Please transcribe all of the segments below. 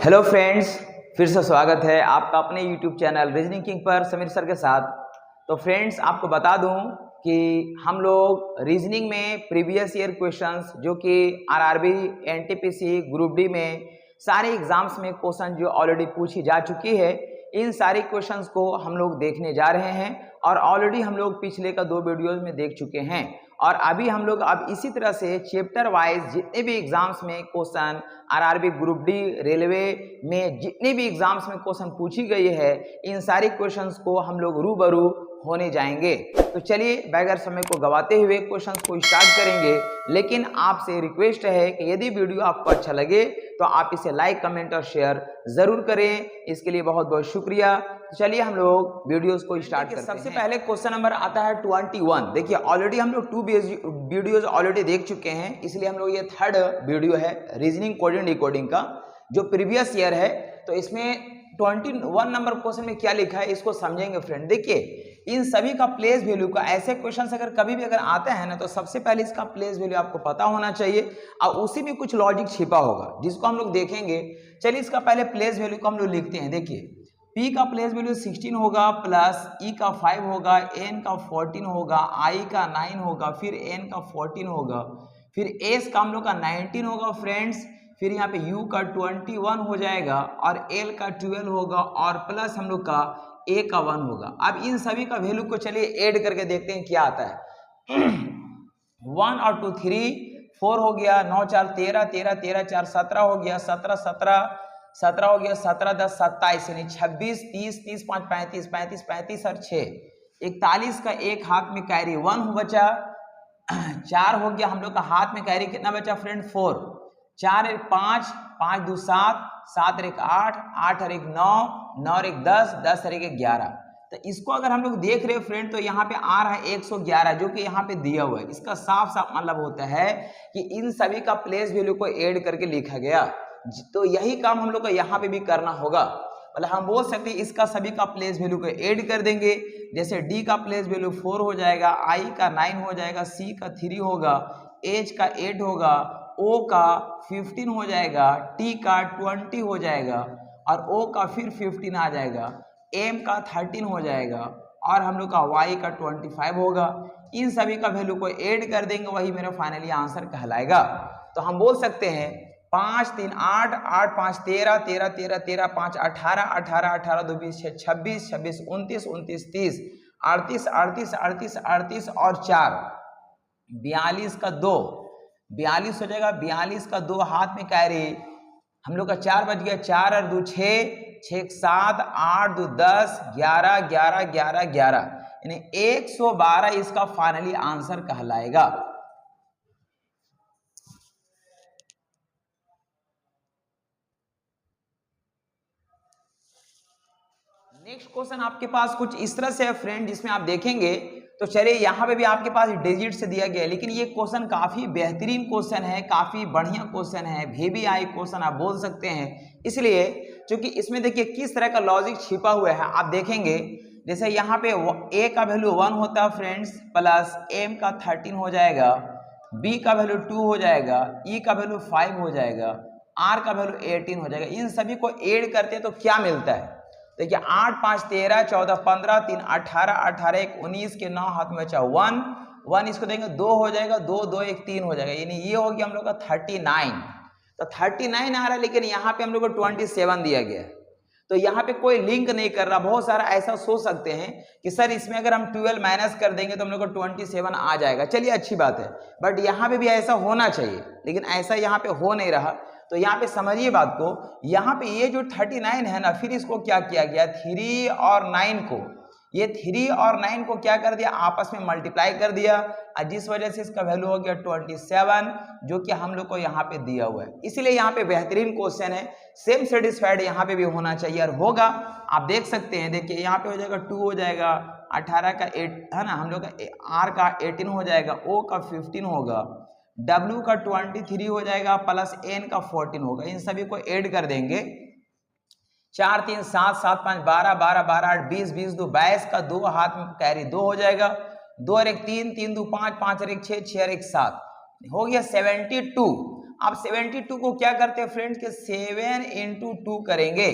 Hello friends, फिर से स्वागत है आपका अपने यूट्यूब चैनल रीजनिंग किंग पर समीर सर के साथ। तो फ्रेंड्स, आपको बता दूं कि हम लोग रीजनिंग में प्रीवियस ईयर क्वेश्चंस जो कि आरआरबी, एनटीपीसी, ग्रुप डी में सारे एग्जाम्स में क्वेश्चन जो ऑलरेडी पूछी जा चुकी है, इन सारे क्वेश्चंस को हम लोग देखने जा रहे हैं और ऑलरेडी हम लोग पिछले का 2 वीडियोज में देख चुके हैं। और अभी हम लोग अब इसी तरह से चैप्टर वाइज जितने भी एग्जाम्स में question RRB, group D, railway में जितने भी एग्जाम्स में क्वेश्चन पूछी गई है, इन सारी क्वेश्चंस को हम लोग रूबरू होने जाएंगे। तो चलिए बगैर समय को गवाते हुए क्वेश्चंस को स्टार्ट करेंगे। लेकिन आपसे रिक्वेस्ट है कि यदि वीडियो आपको अच्छा लगे तो आप इसे लाइक, कमेंट और शेयर जरूर करें। इसके लिए बहुत बहुत शुक्रिया। तो चलिए हम लोग वीडियोस को स्टार्ट करते हैं। सबसे पहले क्वेश्चन नंबर आता है 21। देखिए ऑलरेडी हम लोग 2 वीडियोज ऑलरेडी देख चुके हैं, इसलिए हम लोग ये 3rd वीडियो है रीजनिंग कोडिंग डिकोडिंग का जो प्रीवियस ईयर है। तो इसमें 21 नंबर क्वेश्चन में क्या लिखा है इसको समझेंगे फ्रेंड। देखिए इन सभी का प्लेस वैल्यू का ऐसे क्वेश्चन अगर कभी भी अगर आते हैं ना, तो सबसे पहले इसका प्लेस वैल्यू आपको पता होना चाहिए और उसी में कुछ लॉजिक छिपा होगा जिसको हम लोग देखेंगे। चलिए इसका पहले प्लेस वैल्यू को हम लोग लिखते हैं। देखिए P का प्लेस वैल्यू 16 होगा, प्लस E का 5 होगा, N का 14 होगा, I का 9 होगा, फिर N का 14 होगा, फिर S का हम लोग का 19 होगा फ्रेंड्स, फिर यहाँ पे U का 21 हो जाएगा और L का 12 होगा और प्लस हम लोग का A का 1 होगा। अब इन सभी का वैल्यू को चलिए ऐड करके देखते हैं क्या आता है। 1 और 2 3, 4 हो गया, 9 4 13, 13 13 4 17 हो गया, 17 17 17 हो गया, 17 10 27 यानी 26, 30 30 5 35, 35 35 और 6 41 का एक हाथ में कैरी 1 हो बचा। 4 हो गया हम लोग का हाथ में कैरी, कितना बचा फ्रेंड 4, 4 1 5, 5 2 7, 7 1 8, 8 और 1 9, 9 और 1 10, 10 और 1 11। तो इसको अगर हम लोग देख रहे हैं फ्रेंड, तो यहाँ पे आ रहा है 111 जो कि यहाँ पे दिया हुआ है। इसका साफ साफ मतलब होता है कि इन सभी का प्लेस वैल्यू को ऐड करके लिखा गया। तो यही काम हम लोग को यहाँ पे भी करना होगा। मतलब हम बोल सकते हैं इसका सभी का प्लेस वैल्यू को ऐड कर देंगे। जैसे D का प्लेस वैल्यू 4 हो जाएगा, I का 9 हो जाएगा, C का 3 होगा, H का 8 होगा, O का 15 हो जाएगा, T का 20 हो जाएगा और O का फिर 15 आ जाएगा, M का 13 हो जाएगा और हम लोग का Y का 25 होगा। इन सभी का वैल्यू को ऐड कर देंगे, वही मेरा फाइनली आंसर कहलाएगा। तो हम बोल सकते हैं 5 3 8, 8 5 13, 13 13 13 5 18, 18 18 2 20 26, 26 29, 29 30, 38 38 38 38 और 4 42 का 2, 42 हो जाएगा। 42 का 2 हाथ में कैरी, हम लोग का 4 बच गया, 4 और 2 6, 6 7, 8 2 10, 11 11 11 11 यानी 112 इसका फाइनली आंसर कहलाएगा। नेक्स्ट क्वेश्चन आपके पास कुछ इस तरह से है फ्रेंड, जिसमें आप देखेंगे तो चलिए यहाँ पे भी आपके पास डिजिट से दिया गया है, लेकिन ये क्वेश्चन काफी बेहतरीन क्वेश्चन है, काफी बढ़िया क्वेश्चन है, VBI क्वेश्चन आप बोल सकते हैं। इसलिए क्योंकि इसमें देखिए किस तरह का लॉजिक छिपा हुआ है आप देखेंगे। जैसे यहाँ पे A का वैल्यू 1 होता है फ्रेंड्स, प्लस M का 13 हो जाएगा, B का वैल्यू 2 हो जाएगा, E का वैल्यू 5 हो जाएगा, R का वैल्यू 18 हो जाएगा। इन सभी को ऐड करते हैं तो क्या मिलता है। देखिए 8 5 13, 14 15, 3 18, 18 1 19 के 9 हाथ में बचा 1 1, इसको देंगे 2 हो जाएगा, 2 2 1 3 हो जाएगा, यानी ये हो गया हम लोग का 39। तो 39 आ रहा है, लेकिन यहाँ पे हम लोग को 27 दिया गया है। तो यहाँ पे कोई लिंक नहीं कर रहा। बहुत सारा ऐसा सोच सकते हैं कि सर इसमें अगर हम 12 माइनस कर देंगे तो हम लोग को 27 आ जाएगा। चलिए अच्छी बात है, बट यहाँ पे भी ऐसा होना चाहिए, लेकिन ऐसा यहाँ पे हो नहीं रहा। तो यहाँ पे समझिए बात को, यहाँ पे ये जो 39 है ना, फिर इसको क्या किया गया, 3 और 9 को, ये 3 और 9 को क्या कर दिया, आपस में मल्टीप्लाई कर दिया और जिस वजह से इसका वैल्यू हो गया 27, जो कि हम लोग को यहाँ पे दिया हुआ है। इसलिए यहाँ पे बेहतरीन क्वेश्चन है, सेम सेटिस्फाइड यहाँ पे भी होना चाहिए और होगा। आप देख सकते हैं, देखिए यहाँ पे हो जाएगा 2 हो जाएगा, 18 का 8 है ना, हम लोग का R का 18 हो जाएगा, O का 15 होगा, W का 23 हो जाएगा, प्लस N का 14 होगा। इन सभी को ऐड कर देंगे, 4 3 7 7 5 12 12 12 8 20 20 2 22 का 2 हाथ में कैरी 2 हो जाएगा, 2 और 1 3 3 2 5 5 और 1 6 6 और 1 7 हो गया 72। आप 72 को क्या करते हैं फ्रेंड्स के 7 इंटू 2 करेंगे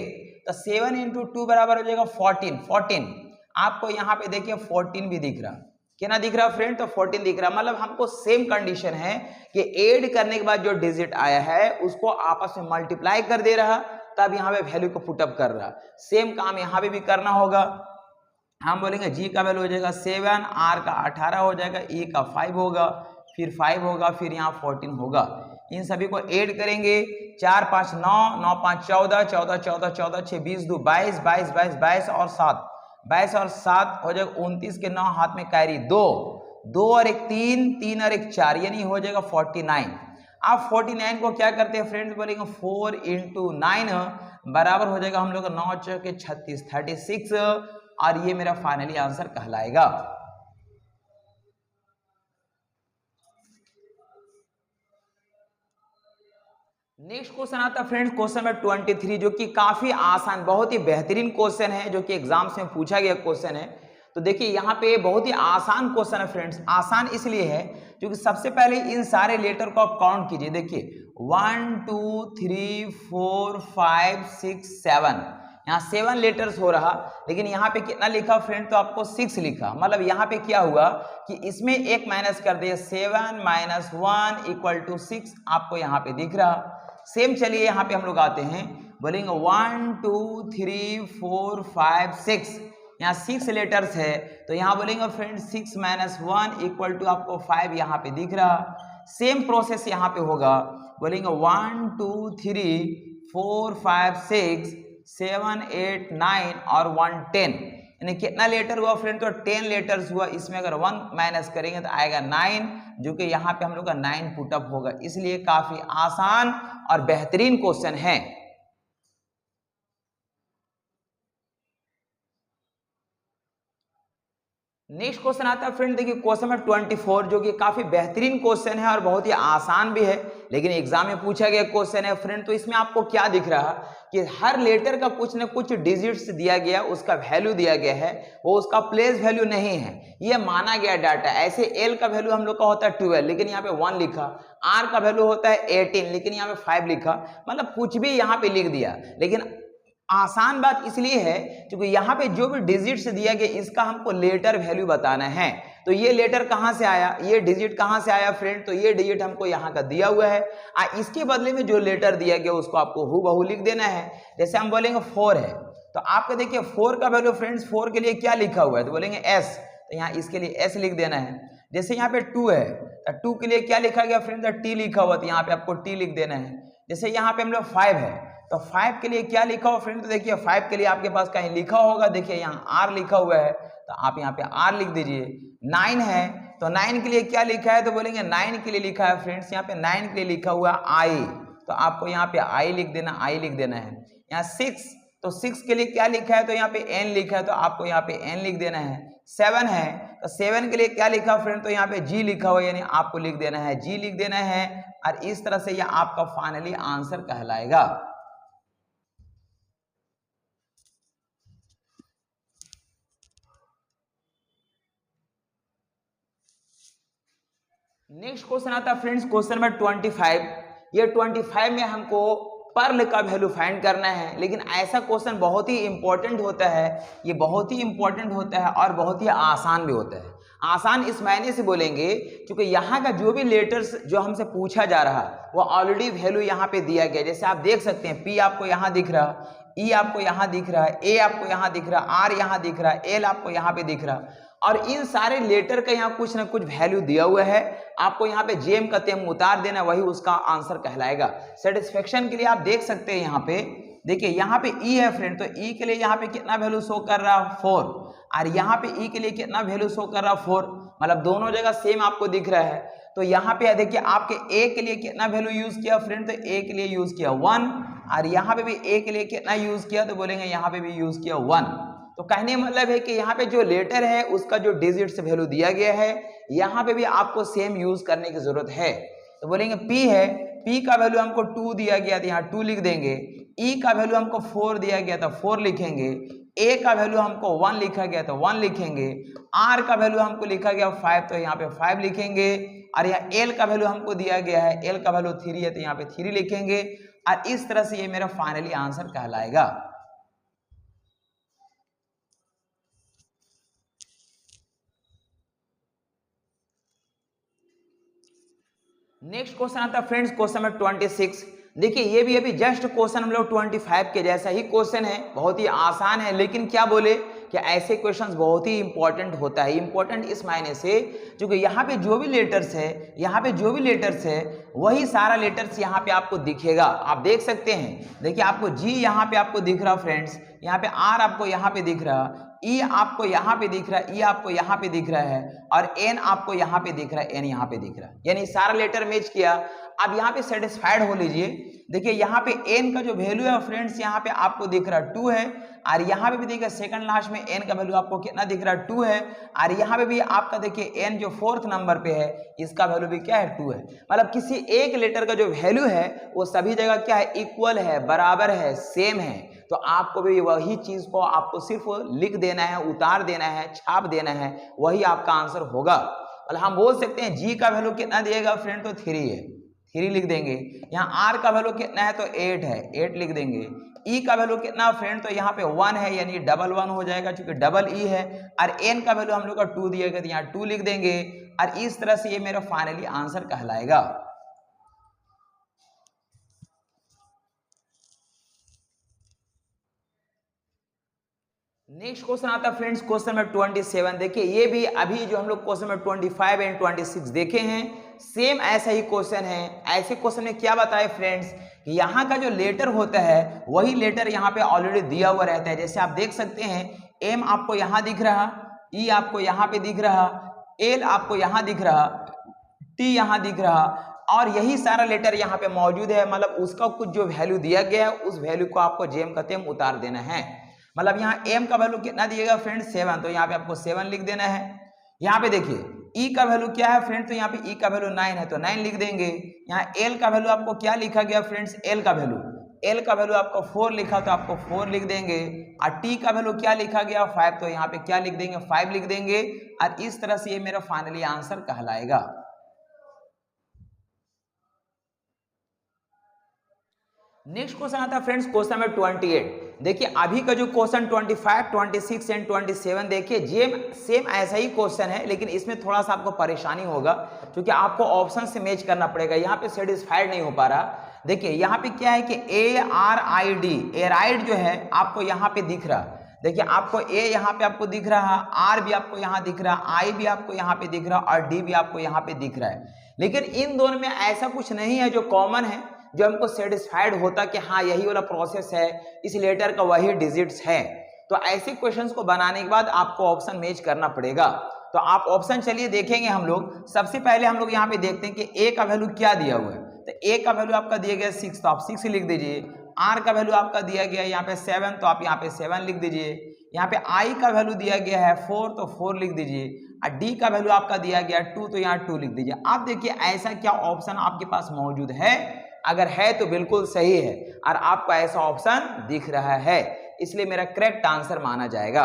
तो 7 इंटू 2 बराबर हो जाएगा 14। आपको यहाँ पे देखिए 14 भी दिख रहा, क्या ना दिख रहा फ्रेंड, तो 14 दिख रहा, मतलब हमको सेम कंडीशन है कि ऐड करने के बाद जो डिजिट आया है उसको आपस में मल्टीप्लाई कर दे रहा, तब यहाँ पे वैल्यू को पुटअप कर रहा। सेम काम यहाँ पे भी करना होगा। हम बोलेंगे जी का वैल्यू हो जाएगा 7, आर का 18 हो जाएगा, ई का 5 होगा, फिर 5 होगा, फिर यहाँ 14 होगा। इन सभी को ऐड करेंगे, 4 5 9, 9 5 14, 14 14 14 6 20 2 22 22 22 22 और 7, 22 और 7 हो जाएगा 29 के 9 हाथ में कैरी 2, 2 और 1 3, 3 और 1 4, यानी हो जाएगा 49। आप 49 को क्या करते हैं फ्रेंड्स, बोलेंगे 4 इंटू 9 बराबर हो जाएगा हम लोग 9 चौके 36, 36, और ये मेरा फाइनली आंसर कहलाएगा। नेक्स्ट क्वेश्चन आता है फ्रेंड्स क्वेश्चन नंबर 23, जो कि काफी आसान, बहुत ही बेहतरीन क्वेश्चन है, जो कि एग्जाम्स में पूछा गया क्वेश्चन है। तो देखिए यहाँ पे बहुत ही आसान क्वेश्चन है फ्रेंड्स। आसान इसलिए है क्योंकि सबसे पहले इन सारे लेटर को आप काउंट कीजिए। देखिए 1 2 3 4 5 6 7, यहाँ 7 लेटर्स हो रहा, लेकिन यहाँ पे कितना लिखा फ्रेंड, तो आपको 6 लिखा। मतलब यहाँ पे क्या हुआ कि इसमें एक माइनस कर दिया, 7 - 1 = 6 आपको यहाँ पे दिख रहा। सेम चलिए यहाँ पे हम लोग आते हैं, बोलेंगे 1 2 3 4 5 6, यहाँ 6 लेटर्स है, तो यहाँ बोलेंगे फ्रेंड 6 - 1 = आपको 5 यहाँ पे दिख रहा। सेम प्रोसेस यहाँ पे होगा, बोलेंगे 1 2 3 4 5 6 7 8 9 और 1 10, यानी कितना लेटर हुआ फ्रेंड, तो 10 लेटर्स हुआ। इसमें अगर 1 माइनस करेंगे तो आएगा 9, जो कि यहाँ पे हम लोग का 9 पुटअप होगा। इसलिए काफी आसान और बेहतरीन क्वेश्चन है। नेक्स्ट क्वेश्चन आता है फ्रेंड, देखिए क्वेश्चन नंबर 24, जो कि काफी बेहतरीन क्वेश्चन है और बहुत ही आसान भी है, लेकिन एग्जाम में पूछा गया क्वेश्चन है फ्रेंड। तो इसमें आपको क्या दिख रहा कि हर लेटर का कुछ न कुछ डिजिट्स दिया गया, उसका वैल्यू दिया गया है, वो उसका प्लेस वैल्यू नहीं है, ये माना गया डाटा। ऐसे एल का वैल्यू हम लोग का होता है 12, लेकिन यहाँ पे 1 लिखा। आर का वैल्यू होता है 18, लेकिन यहाँ पे 5 लिखा। मतलब कुछ भी यहाँ पे लिख दिया, लेकिन आसान बात इसलिए है क्योंकि यहाँ पे जो भी डिजिट्स दिया गया इसका हमको लेटर वैल्यू बताना है। तो ये लेटर कहाँ से आया, ये डिजिट कहाँ से आया फ्रेंड, तो ये डिजिट हमको यहाँ का दिया हुआ है। इसके बदले में जो लेटर दिया गया उसको आपको हूबहू लिख देना है। जैसे हम बोलेंगे 4 है, तो आपको देखिए 4 का वैल्यू फ्रेंड्स, 4 के लिए क्या लिखा हुआ है, तो बोलेंगे एस, तो यहाँ इसके लिए एस लिख देना है। जैसे यहाँ पे 2 है, तो 2 के लिए क्या लिखा गया फ्रेंड्स, टी लिखा हुआ, तो यहाँ पे आपको टी लिख देना है। जैसे यहाँ पे हम लोग 5 है, तो 5 के लिए क्या लिखा हुआ फ्रेंड, तो देखिए 5 के लिए आपके पास कहीं लिखा होगा, देखिए यहाँ आर लिखा हुआ है, तो आप यहाँ पे आर लिख दीजिए। 9 है, तो 9 के लिए क्या लिखा है, तो बोलेंगे 9 के लिए लिखा है फ्रेंड्स, यहाँ पे 9 के लिए लिखा हुआ आई, तो आपको यहाँ पे आई लिख देना, आई लिख देना है। यहाँ 6, तो 6 के लिए क्या लिखा है, तो यहाँ पे एन लिखा है, तो आपको यहाँ पे एन लिख देना है। 7 है, तो 7 के लिए क्या लिखा फ्रेंड, तो यहाँ पे जी लिखा हुआ, यानी आपको लिख देना है, जी लिख देना है। और इस तरह से यह आपका फाइनली आंसर कहलाएगा। नेक्स्ट क्वेश्चन आता है फ्रेंड्स क्वेश्चन नंबर 25। ये 25 में हमको पर्ल का वैल्यू फाइंड करना है, लेकिन ऐसा क्वेश्चन बहुत ही इंपॉर्टेंट होता है, ये बहुत ही इंपॉर्टेंट होता है और बहुत ही आसान भी होता है। आसान इस मायने से बोलेंगे क्योंकि यहाँ का जो भी लेटर्स जो हमसे पूछा जा रहा वो ऑलरेडी वैल्यू यहाँ पे दिया गया। जैसे आप देख सकते हैं, पी आपको यहाँ दिख रहा, ई आपको यहाँ दिख रहा है, ए आपको यहाँ दिख रहा, आर यहाँ दिख रहा है, एल आपको यहाँ पे दिख रहा, और इन सारे लेटर का यहाँ कुछ ना कुछ वैल्यू दिया हुआ है। आपको यहाँ पे जेम का तेम उतार देना, वही उसका आंसर कहलाएगा। सेटिस्फेक्शन के लिए आप देख सकते हैं, यहाँ पे देखिए, यहाँ पे ई है फ्रेंड, तो ई के लिए यहाँ पे कितना वैल्यू शो कर रहा है 4, और यहाँ पे ई के लिए कितना वैल्यू शो कर रहा है 4, मतलब दोनों जगह सेम आपको दिख रहा है। तो यहाँ पे देखिए आपके ए के लिए कितना वैल्यू यूज किया फ्रेंड, तो ए के लिए यूज किया 1, और यहाँ पे भी ए के लिए कितना यूज किया, तो बोलेंगे यहाँ पे भी यूज किया 1। तो कहने मतलब है कि यहाँ पे जो लेटर है उसका जो डिजिट्स वैल्यू दिया गया है, यहाँ पे भी आपको सेम यूज करने की जरूरत है। तो बोलेंगे पी है, पी का वैल्यू हमको 2 दिया गया, तो यहाँ 2 लिख देंगे। ई का वैल्यू हमको 4 दिया गया, तो 4 लिखेंगे। ए का वैल्यू हमको 1 लिखा गया, तो 1 लिखेंगे। आर का वैल्यू हमको लिखा गया 5, तो यहाँ पे 5 लिखेंगे। और यहाँ एल का वैल्यू हमको दिया गया है, एल का वैल्यू 3 है तो यहाँ पे 3 लिखेंगे और इस तरह से ये मेरा फाइनली आंसर कहलाएगा। नेक्स्ट क्वेश्चन आता है फ्रेंड्स, क्वेश्चन नंबर 26। देखिए ये भी अभी जस्ट क्वेश्चन हम लोग 25 के जैसा ही क्वेश्चन है, बहुत ही आसान है, लेकिन क्या बोले कि ऐसे क्वेश्चंस बहुत ही इंपॉर्टेंट होता है। इंपॉर्टेंट इस मायने से क्योंकि यहाँ पे जो भी लेटर्स है, यहाँ पे जो भी लेटर्स है वही सारा लेटर्स यहाँ पे आपको दिखेगा। आप देख सकते हैं, देखिए आपको जी यहाँ पे आपको दिख रहा फ्रेंड्स, यहाँ पे आर आपको यहाँ पे दिख रहा, ई आपको यहाँ पे दिख रहा है, ई आपको यहाँ पे दिख रहा है और एन आपको यहाँ पे दिख रहा है, एन यहाँ पे दिख रहा है, यानी सारा लेटर मैच किया। अब यहाँ पे सेटिस्फाइड हो लीजिए। देखिए यहाँ पे एन का जो वैल्यू है फ्रेंड्स यहाँ पे आपको दिख रहा है 2 है और यहाँ पे भी देखिए सेकंड लास्ट में एन का वैल्यू आपको कितना दिख रहा है 2 है और यहाँ पे भी आपका देखिए एन जो 4th नंबर पे है इसका वैल्यू भी क्या है 2 है। मतलब किसी एक लेटर का जो वैल्यू है वो सभी जगह क्या है, इक्वल है, बराबर है, सेम है। तो आपको भी वही चीज को आपको सिर्फ लिख देना है, उतार देना है, छाप देना है, वही आपका आंसर होगा। मतलब हम बोल सकते हैं जी का वैल्यू कितना दिएगा फ्रेंड, तो 3 है, 3 लिख देंगे। यहाँ आर का वैल्यू कितना है तो 8 है, 8 लिख देंगे। ई का वैल्यू कितना फ्रेंड, तो यहाँ पे 1 है, यानी डबल 1 हो जाएगा क्योंकि डबल ई है। और एन का वैल्यू हम लोग का 2 दिया गया तो यहाँ 2 लिख देंगे और इस तरह से ये मेरा फाइनली आंसर कहलाएगा। नेक्स्ट क्वेश्चन आता है फ्रेंड्स, क्वेश्चन नंबर 27। देखिए ये भी अभी जो हम लोग क्वेश्चन नंबर 25 एंड 26 देखे हैं, सेम ऐसा ही क्वेश्चन है। ऐसे क्वेश्चन में क्या बताए फ्रेंड्स कि यहाँ का जो लेटर होता है वही लेटर यहाँ पे ऑलरेडी दिया हुआ रहता है। जैसे आप देख सकते हैं एम आपको यहाँ दिख रहा, ई आपको यहाँ पे दिख रहा, एल आपको यहाँ दिख रहा, टी यहाँ दिख रहा और यही सारा लेटर यहाँ पे मौजूद है। मतलब उसका कुछ जो वैल्यू दिया गया है उस वैल्यू को आपको जेम का तेम उतार देना है। मतलब यहाँ m का वैल्यू कितना दिएगा फ्रेंड 7, तो यहाँ पे आपको 7 लिख देना है। यहाँ पे देखिए e का वैल्यू क्या है फ्रेंड, तो यहाँ पे e का वैल्यू 9 है तो 9 लिख देंगे। यहाँ l का वैल्यू आपको क्या लिखा गया फ्रेंड्स, l का वैल्यू आपको 4 लिखा तो आपको 4 लिख देंगे। और t का वैल्यू क्या लिखा गया 5, तो यहाँ पे क्या लिख देंगे 5 लिख देंगे और इस तरह से ये मेरा फाइनली आंसर कहलाएगा। नेक्स्ट क्वेश्चन आता है फ्रेंड्स, क्वेश्चन नंबर 28। देखिए अभी का जो क्वेश्चन 25, 26 एंड 27 देखिए सेम ऐसा ही क्वेश्चन है, लेकिन इसमें थोड़ा सा आपको परेशानी होगा क्योंकि आपको ऑप्शन से मैच करना पड़ेगा। यहाँ पे सेटिस्फाइड नहीं हो पा रहा। देखिए यहाँ पे क्या है कि ARID, एराइड जो है आपको यहाँ पे दिख रहा। देखिए आपको ए यहाँ पे आपको दिख रहा, आर भी आपको यहाँ दिख रहा, आई भी आपको यहाँ पे दिख रहा और डी भी आपको यहाँ पे दिख रहा है। लेकिन इन दोनों में ऐसा कुछ नहीं है जो कॉमन है, जो हमको सेटिस्फाइड होता कि हाँ यही वाला प्रोसेस है, इस लेटर का वही डिजिट्स है। तो ऐसे क्वेश्चंस को बनाने के बाद आपको ऑप्शन मैच करना पड़ेगा। तो आप ऑप्शन चलिए देखेंगे हम लोग। सबसे पहले हम लोग यहाँ पे देखते हैं कि ए का वैल्यू क्या दिया हुआ है। तो ए का वैल्यू आपका दिया गया 6, तो आप 6 लिख दीजिए। आर का वैल्यू आपका दिया गया यहाँ पे 7, तो आप यहाँ पे 7 लिख दीजिए। यहाँ पे आई का वैल्यू दिया गया है 4, तो 4 लिख दीजिए। और डी का वैल्यू आपका दिया गया 2, तो यहाँ 2 लिख दीजिए। आप देखिए ऐसा क्या ऑप्शन आपके पास मौजूद है, अगर है तो बिल्कुल सही है और आपको ऐसा ऑप्शन दिख रहा है, इसलिए मेरा करेक्ट आंसर माना जाएगा।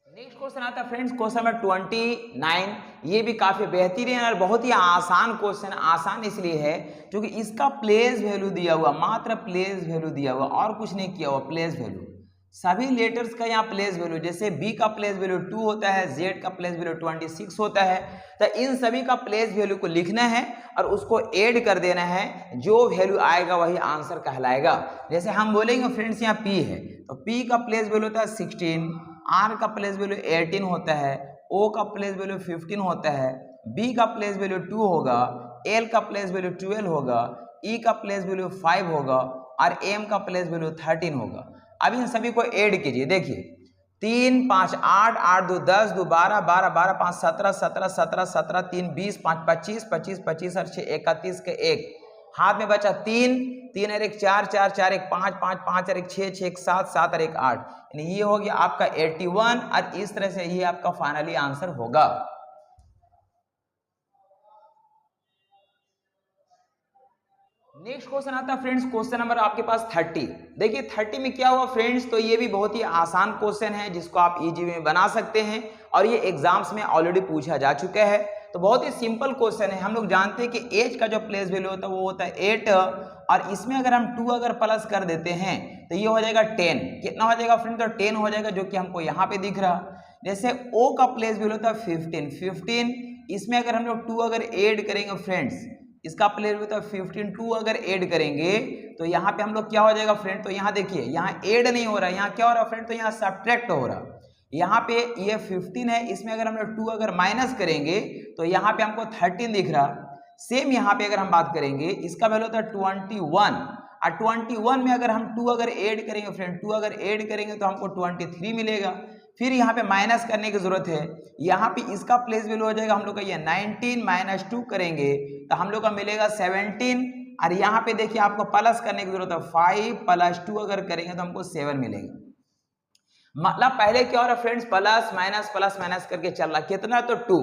नेक्स्ट क्वेश्चन आता है फ्रेंड्स, क्वेश्चन नंबर 29। ये भी काफी बेहतरीन और बहुत ही आसान क्वेश्चन। आसान इसलिए है क्योंकि इसका प्लेस वैल्यू दिया हुआ, मात्र प्लेस वैल्यू दिया हुआ और कुछ नहीं किया हुआ। प्लेस वैल्यू सभी लेटर्स का यहाँ प्लेस वैल्यू, जैसे बी का प्लेस वैल्यू 2 होता है, जेड का प्लेस वैल्यू 26 होता है, तो इन सभी का प्लेस वैल्यू को लिखना है और उसको ऐड कर देना है। जो वैल्यू आएगा वही आंसर कहलाएगा। जैसे हम बोलेंगे फ्रेंड्स यहाँ पी है, तो पी का प्लेस वैल्यू होता है 16, आर का प्लेस वैल्यू 18 होता है, ओ का प्लेस वैल्यू 15 होता है, बी का प्लेस वैल्यू 2 होगा, एल का प्लेस वैल्यू 12 होगा, ई का प्लेस वैल्यू 5 होगा और एम का प्लेस वैल्यू 13 होगा। अब इन सभी को ऐड कीजिए। देखिए 3 5 8 8 2 10 2 12 12 12 5 17 17 17 17 3 20 5 25 25 25 और 6 31 के 1 हाथ में बचा 3 3 और 1 4 4 4 1 5 5 5 और 1 6 6 1 7 7 और 1 8, यानी ये हो गया आपका 81 और इस तरह से ये आपका फाइनली आंसर होगा। नेक्स्ट क्वेश्चन आता है फ्रेंड्स, क्वेश्चन नंबर आपके पास 30। देखिए 30 में क्या हुआ फ्रेंड्स, तो ये भी बहुत ही आसान क्वेश्चन है जिसको आप इजी में बना सकते हैं और ये एग्जाम्स में ऑलरेडी पूछा जा चुका है। तो बहुत ही सिंपल क्वेश्चन है। हम लोग जानते हैं कि एज का जो प्लेस वैल्यू होता है वो होता है 8 और इसमें अगर हम 2 अगर प्लस कर देते हैं तो ये हो जाएगा 10। कितना हो जाएगा फ्रेंड, तो 10 हो जाएगा, जो कि हमको यहाँ पे दिख रहा। जैसे ओ का प्लेस वैल्यू होता है 15, इसमें अगर हम लोग 2 अगर ऐड करेंगे फ्रेंड्स, इसका प्लेस वैल्यू होता है 15, 2 अगर ऐड करेंगे तो यहाँ पे हम लोग क्या हो जाएगा फ्रेंड, तो यहाँ देखिए यहाँ ऐड नहीं हो रहा, यहाँ क्या हो रहा फ्रेंड, तो यहाँ सब्ट्रैक्ट हो रहा। यहाँ पे ये 15 है, इसमें अगर हम लोग 2 अगर माइनस करेंगे तो यहाँ पे हमको 13 दिख रहा। सेम यहाँ पे अगर हम बात करेंगे, इसका वैल्यू होता है 21 और 21 में अगर हम 2 अगर ऐड करेंगे फ्रेंड, 2 अगर ऐड करेंगे तो हमको 23 मिलेगा। फिर यहाँ पे माइनस करने की जरूरत है, यहाँ पे इसका प्लेस वैल्यू हो जाएगा हम लोग का ये 19 माइनस 2 करेंगे तो हम लोग का मिलेगा 17 और यहाँ पे देखिए आपको प्लस करने की जरूरत है, 5 प्लस 2 अगर करेंगे तो हमको 7 मिलेगा। मतलब पहले क्या हो रहा है फ्रेंड्स, प्लस माइनस करके चल रहा, कितना तो 2।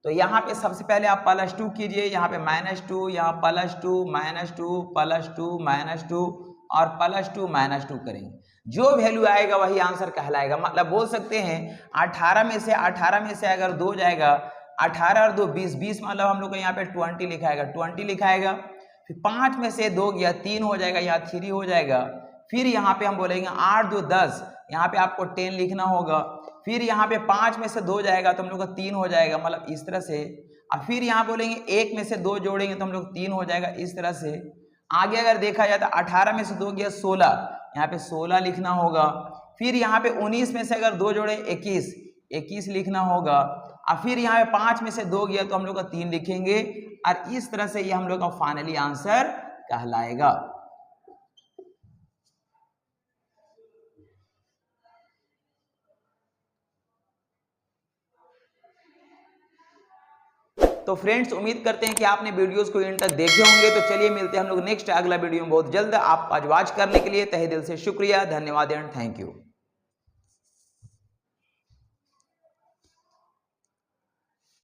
तो यहाँ पे सबसे पहले आप प्लस 2 कीजिए, यहाँ पे -2, यहाँ +2 -2 +2 -2 और +2 -2 करेंगे, जो वैल्यू आएगा वही आंसर कहलाएगा। मतलब बोल सकते हैं 18 में से अगर 2 जाएगा, 18 और 2 20 मतलब हम लोग को यहाँ पे 20 लिखाएगा। फिर 5 में से 2 गया 3 हो जाएगा, यहाँ 3 हो जाएगा। फिर यहाँ पे हम बोलेंगे 8 2 10, यहाँ पे आपको 10 लिखना होगा। फिर यहाँ पे 5 में से 2 जाएगा तो हम लोग का 3 हो जाएगा, मतलब इस तरह से। और फिर यहाँ बोलेंगे 1 में से 2 जोड़ेंगे तो हम लोग 3 हो जाएगा, इस तरह से। आगे अगर देखा जाए तो 18 में से 2 गया 16, यहाँ पे 16 लिखना होगा। फिर यहाँ पे 19 में से अगर 2 जोड़े 21 लिखना होगा। और फिर यहाँ पे 5 में से 2 गया तो हम लोग का 3 लिखेंगे और इस तरह से ये हम लोग का फाइनली आंसर कहलाएगा। तो फ्रेंड्स उम्मीद करते हैं कि आपने वीडियोस को एंड तक देखे होंगे। तो चलिए मिलते हैं हम लोग नेक्स्ट अगला वीडियो में बहुत जल्द। आप आज वॉच करने के लिए तहे दिल से शुक्रिया, धन्यवाद एंड थैंक यू।